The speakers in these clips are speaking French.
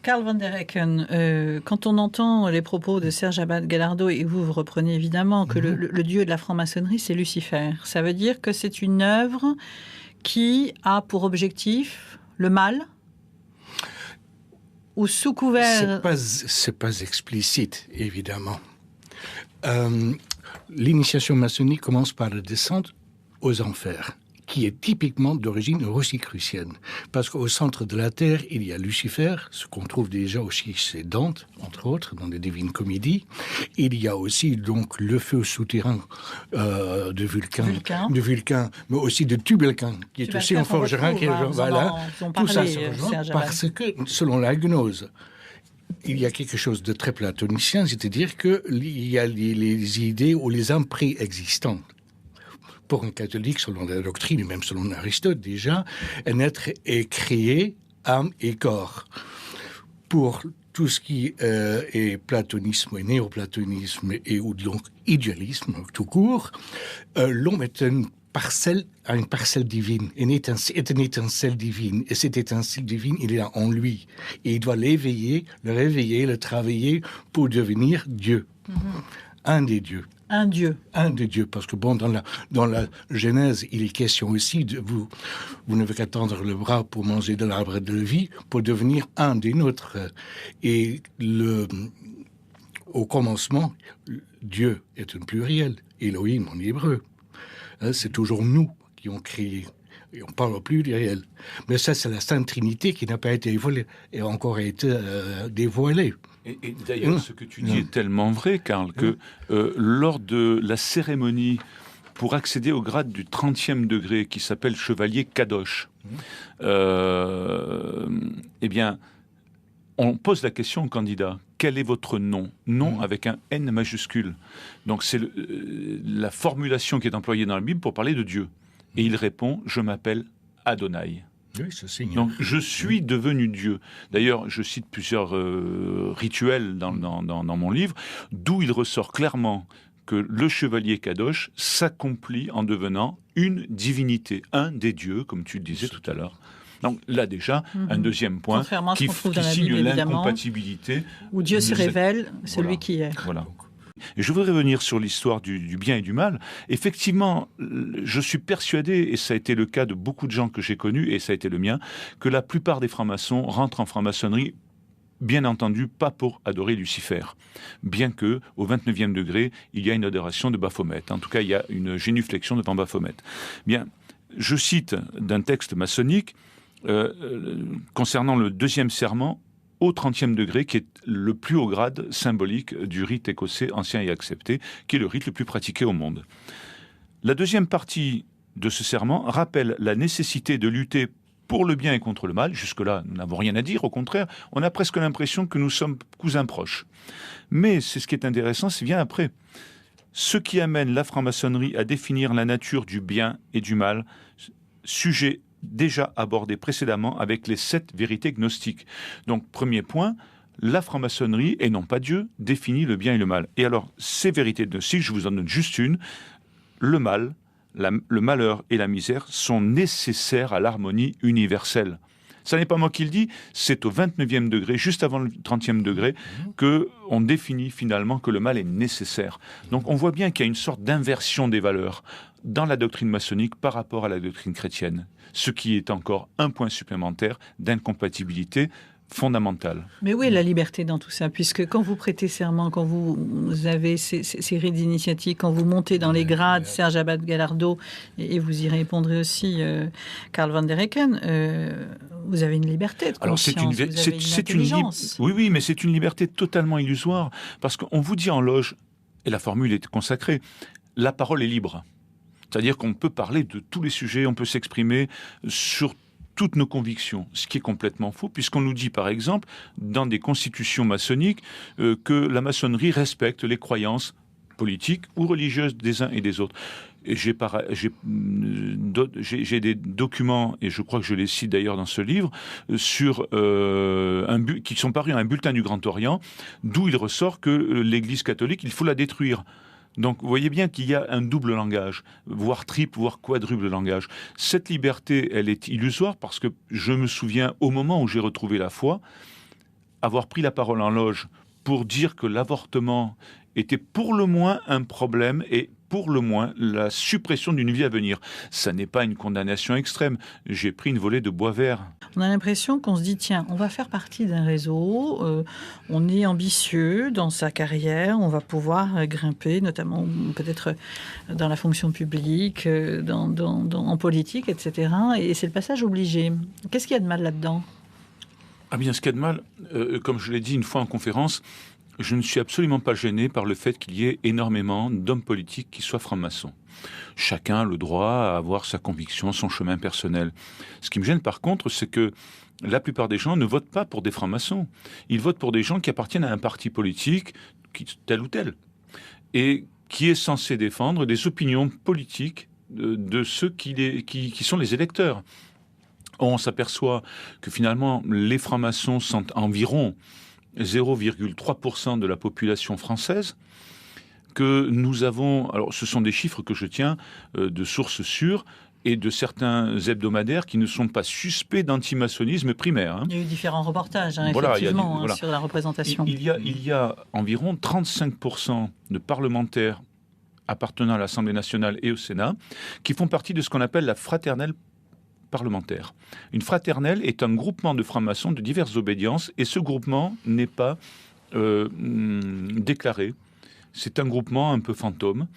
Karl van der Hecken, quand on entend les propos de Serge Abad-Galardo, et vous reprenez évidemment que le dieu de la franc-maçonnerie, c'est Lucifer, ça veut dire que c'est une œuvre qui a pour objectif le mal, ou sous couvert... C'est pas explicite, évidemment. L'initiation maçonnique commence par la descente aux enfers, qui est typiquement d'origine rosicrucienne. Parce qu'au centre de la Terre, il y a Lucifer, ce qu'on trouve déjà aussi chez Dante, entre autres, dans les Divines Comédies. Il y a aussi donc le feu souterrain de Vulcain, mais aussi de Tubelcain, qui est aussi un forgerin. Voilà, tout ça se rejoint parce que, selon la gnose, il y a quelque chose de très platonicien, c'est-à-dire qu'il y a les idées ou les âmes préexistantes. Pour un catholique, selon la doctrine, et même selon Aristote déjà, un être est créé, âme et corps. Pour tout ce qui est platonisme et néoplatonisme et ou donc idéalisme tout court, l'homme est une parcelle divine, est une étincelle divine. Et cette étincelle divine, il est en lui. Et il doit l'éveiller, le réveiller, le travailler pour devenir Dieu. Un des dieux. Un des dieux, parce que bon, dans la Genèse, il est question aussi de vous n'avez qu'à tendre le bras pour manger de l'arbre de la vie, pour devenir un des nôtres. Et au commencement, Dieu est un pluriel, Elohim en hébreu. C'est toujours nous qui ont créé. Et on parle plus du réel. Mais ça, c'est la Sainte Trinité qui n'a pas été dévoilée et encore été dévoilée. Et d'ailleurs, ce que tu dis est tellement vrai, Karl, que lors de la cérémonie pour accéder au grade du 30e degré, qui s'appelle chevalier Kadosh, eh bien, on pose la question au candidat. Quel est votre nom ? Nom avec un N majuscule. Donc, c'est la formulation qui est employée dans la Bible pour parler de Dieu. Et il répond, je m'appelle Adonai. Oui, ce signe. Donc, je suis devenu Dieu. D'ailleurs, je cite plusieurs rituels dans mon livre, d'où il ressort clairement que le chevalier Kadosh s'accomplit en devenant une divinité, un des dieux, comme tu le disais tout à l'heure. Donc là déjà, un deuxième point qui signe l'incompatibilité. Où Dieu se révèle, celui qui est. Voilà. Et je voudrais revenir sur l'histoire du bien et du mal. Effectivement, je suis persuadé, et ça a été le cas de beaucoup de gens que j'ai connus, et ça a été le mien, que la plupart des francs-maçons rentrent en franc-maçonnerie, bien entendu, pas pour adorer Lucifer. Bien que, au 29e degré, il y a une adoration de Baphomet. En tout cas, il y a une génuflexion devant Baphomet. Bien, je cite d'un texte maçonnique, concernant le deuxième serment, au 30e degré, qui est le plus haut grade symbolique du rite écossais ancien et accepté, qui est le rite le plus pratiqué au monde. La deuxième partie de ce serment rappelle la nécessité de lutter pour le bien et contre le mal. Jusque-là, nous n'avons rien à dire, au contraire, on a presque l'impression que nous sommes cousins proches. Mais c'est ce qui est intéressant, c'est bien après. Ce qui amène la franc-maçonnerie à définir la nature du bien et du mal, sujet déjà abordé précédemment avec les 7 vérités gnostiques. Donc, premier point, la franc-maçonnerie, et non pas Dieu, définit le bien et le mal. Et alors, ces vérités gnostiques, je vous en donne juste une. Le mal, le malheur et la misère sont nécessaires à l'harmonie universelle. Ça n'est pas moi qui le dis, c'est au 29e degré, juste avant le 30e degré, qu'on définit finalement que le mal est nécessaire. Donc on voit bien qu'il y a une sorte d'inversion des valeurs dans la doctrine maçonnique par rapport à la doctrine chrétienne, ce qui est encore un point supplémentaire d'incompatibilité fondamentale. Mais où est la liberté dans tout ça ? Puisque quand vous prêtez serment, quand vous avez ces rites initiatiques, quand vous montez dans les grades, Serge Abad-Galardo, et vous y répondrez aussi, Karl van der Hecken, vous avez une liberté de conscience, c'est une intelligence. Oui, mais c'est une liberté totalement illusoire, parce qu'on vous dit en loge, et la formule est consacrée, la parole est libre. C'est-à-dire qu'on peut parler de tous les sujets, on peut s'exprimer sur toutes nos convictions, ce qui est complètement faux, puisqu'on nous dit, par exemple, dans des constitutions maçonniques, que la maçonnerie respecte les croyances politiques ou religieuses des uns et des autres. Et j'ai des documents, et je crois que je les cite d'ailleurs dans ce livre, sur qui sont parus dans un bulletin du Grand Orient, d'où il ressort que l'Église catholique, il faut la détruire. Donc, vous voyez bien qu'il y a un double langage, voire triple, voire quadruple langage. Cette liberté, elle est illusoire parce que je me souviens, au moment où j'ai retrouvé la foi, avoir pris la parole en loge pour dire que l'avortement était pour le moins un problème et pour le moins la suppression d'une vie à venir. Ça n'est pas une condamnation extrême. J'ai pris une volée de bois vert. On a l'impression qu'on se dit, tiens, on va faire partie d'un réseau, on est ambitieux dans sa carrière, on va pouvoir grimper, notamment peut-être dans la fonction publique, en politique, etc. Et c'est le passage obligé. Qu'est-ce qu'il y a de mal là-dedans ? Ah bien, ce qu'il y a de mal, comme je l'ai dit une fois en conférence, je ne suis absolument pas gêné par le fait qu'il y ait énormément d'hommes politiques qui soient francs-maçons. Chacun a le droit à avoir sa conviction, son chemin personnel. Ce qui me gêne par contre, c'est que la plupart des gens ne votent pas pour des francs-maçons. Ils votent pour des gens qui appartiennent à un parti politique, tel ou tel, et qui est censé défendre des opinions politiques de ceux qui sont les électeurs. On s'aperçoit que finalement, les francs-maçons sont environ 0,3% de la population française, que nous avons, alors ce sont des chiffres que je tiens de sources sûres et de certains hebdomadaires qui ne sont pas suspects d'antimaçonnisme primaire. Il y a eu différents reportages, Voilà, effectivement, sur la représentation. Il y a environ 35% de parlementaires appartenant à l'Assemblée nationale et au Sénat qui font partie de ce qu'on appelle la fraternelle parlementaire. Une fraternelle est un groupement de francs-maçons de diverses obédiences et ce groupement n'est pas déclaré. C'est un groupement un peu fantôme.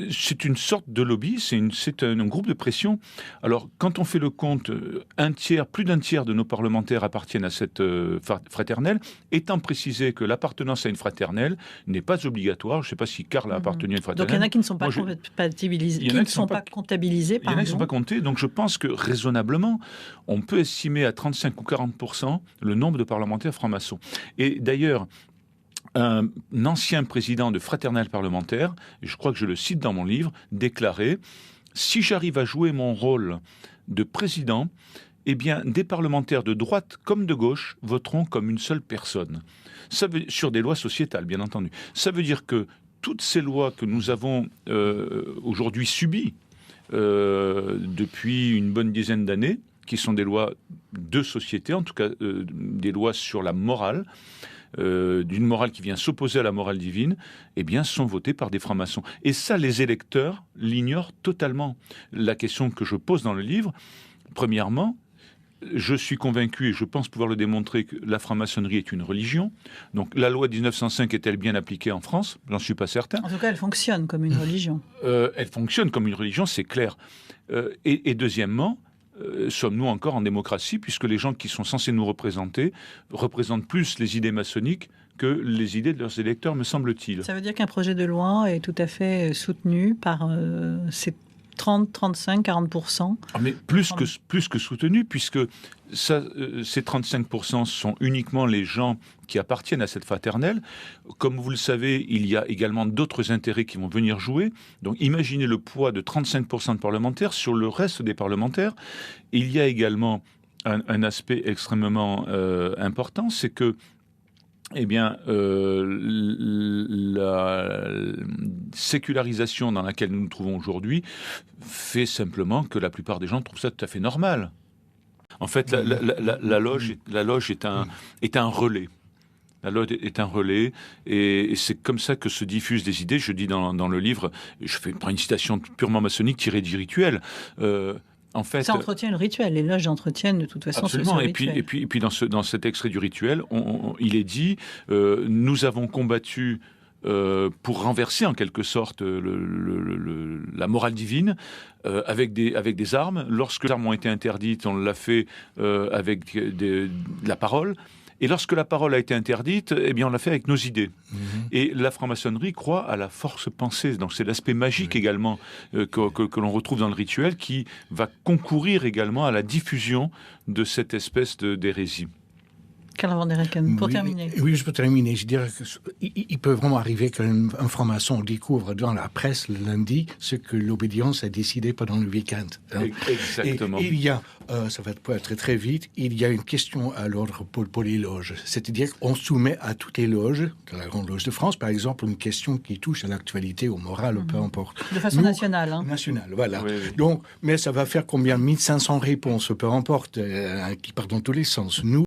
C'est une sorte de lobby, c'est un groupe de pression. Alors, quand on fait le compte, plus d'un tiers de nos parlementaires appartiennent à cette fraternelle, étant précisé que l'appartenance à une fraternelle n'est pas obligatoire. Je ne sais pas si Karl a appartenu à une fraternelle. Donc, il y en a qui ne sont pas comptabilisés. Il y en a qui ne sont pas comptés. Donc, je pense que, raisonnablement, on peut estimer à 35 ou 40% le nombre de parlementaires francs-maçons. Et d'ailleurs, un ancien président de fraternelle parlementaire, et je crois que je le cite dans mon livre, déclarait « Si j'arrive à jouer mon rôle de président, eh bien, des parlementaires de droite comme de gauche voteront comme une seule personne. » Sur des lois sociétales, bien entendu. Ça veut dire que toutes ces lois que nous avons aujourd'hui subies depuis une bonne dizaine d'années, qui sont des lois de société, en tout cas des lois sur la morale, d'une morale qui vient s'opposer à la morale divine, eh bien, sont votés par des francs-maçons. Et ça, les électeurs l'ignorent totalement. La question que je pose dans le livre, premièrement, je suis convaincu, et je pense pouvoir le démontrer, que la franc-maçonnerie est une religion. Donc, la loi de 1905 est-elle bien appliquée en France ? J'en suis pas certain. En tout cas, elle fonctionne comme une religion. Elle fonctionne comme une religion, c'est clair. Et deuxièmement, sommes-nous encore en démocratie, puisque les gens qui sont censés nous représenter représentent plus les idées maçonniques que les idées de leurs électeurs, me semble-t-il. Ça veut dire qu'un projet de loi est tout à fait soutenu par ces 30, 35, 40%. Mais plus que soutenu, puisque ces 35% sont uniquement les gens qui appartiennent à cette fraternelle. Comme vous le savez, il y a également d'autres intérêts qui vont venir jouer. Donc imaginez le poids de 35% de parlementaires sur le reste des parlementaires. Il y a également un aspect extrêmement important, c'est que la sécularisation dans laquelle nous nous trouvons aujourd'hui fait simplement que la plupart des gens trouvent ça tout à fait normal. En fait, la loge est un relais. La loge est un relais, et c'est comme ça que se diffusent des idées. Je dis dans le livre, je prends une citation purement maçonnique tirée du rituel. En fait, ça entretient le rituel. Les loges entretiennent de toute façon absolument. Ce rituel. Et puis dans cet extrait du rituel, il est dit nous avons combattu pour renverser en quelque sorte la morale divine avec des armes. Lorsque les armes ont été interdites, on l'a fait avec de la parole. Et lorsque la parole a été interdite, eh bien, on l'a fait avec nos idées. Mmh. Et la franc-maçonnerie croit à la force pensée. Donc, c'est l'aspect magique également que l'on retrouve dans le rituel qui va concourir également à la diffusion de cette espèce d'hérésie. Karl van der Hecken, pour terminer. Oui, je peux terminer. Je dirais qu'il peut vraiment arriver qu'un franc-maçon découvre dans la presse le lundi ce que l'obédience a décidé pendant le week-end. Exactement. Et il y a, ça va être très vite, il y a une question à l'ordre pour les loges. C'est-à-dire qu'on soumet à toutes les loges, de la Grande Loge de France, par exemple, une question qui touche à l'actualité, au moral, peu importe. De façon nationale. Nationale, voilà. Oui. Donc, mais ça va faire combien ? 1500 réponses, peu importe, qui partent dans tous les sens. Nous,